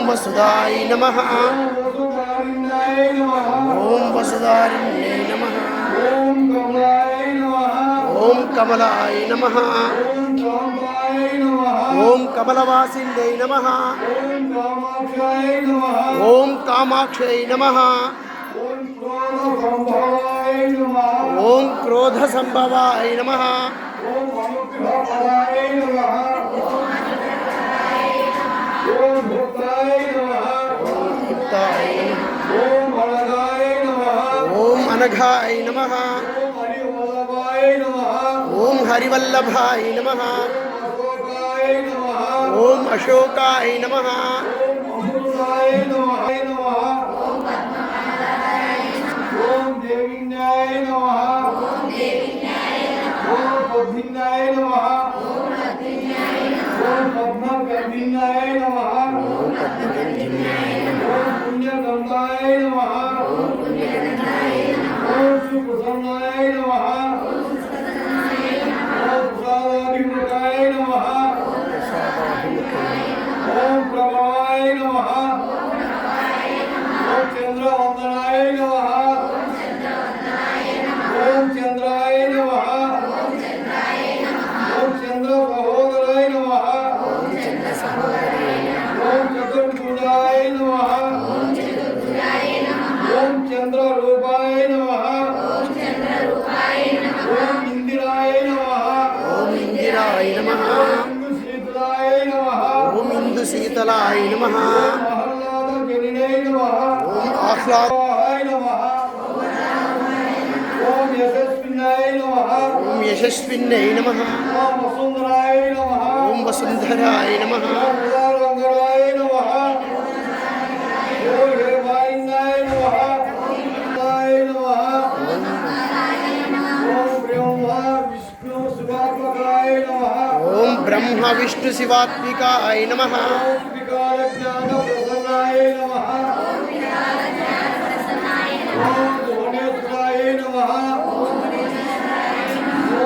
वसुदाय नमः। ओम वसुदारिण्ये नमः। ओम कमलाय नमः। ओम कमलवासिन्यै नमः। ओम कामाक्षयै नमः। ओम क्रोधसंभवाय नमः। ओम अनघाय नमः। ओम हरिवल्लभाय नमः। ओम अशोकाय नमः। ओम देविन्याय नमः। ओम पद्मिन्याय नमः। ओम पद्मगंधिन्याय नमः। ओम पुण्यगंधाय नमः। ओम सुप्रसन्नाय नमः। ओम प्रसादाभिमुखाय नमः। ओम प्रभाय नमः। ओम चंद्रवंदनाय नमः। ओम चंद्राय नमः। ओम चंद्र सहोदराय नमः। ओम चतुर्भुजाय नमः। ओम चंद्र रूपाय नमः। ओम इंदिराय नमः। ओम इंदिराय नमः। ओम शीतलाय नमः। ओम इंदु शीतलाय नमः। आह्लाद जनिने नमः। ओम आह्लादाय नमः। ओम यशस्विनाय नमः। ओम यशस्विन्यै नमः। ओम वसुंधराय नमः। ओम वसुंधराय नमः। ओम उदारंगराय नमः। ओम हेमायनाय नमः। ओम ब्रह्मा विष्णु शिवात्मिकाय नमः। ओम विकार ज्ञान प्रसन्नाय नमः।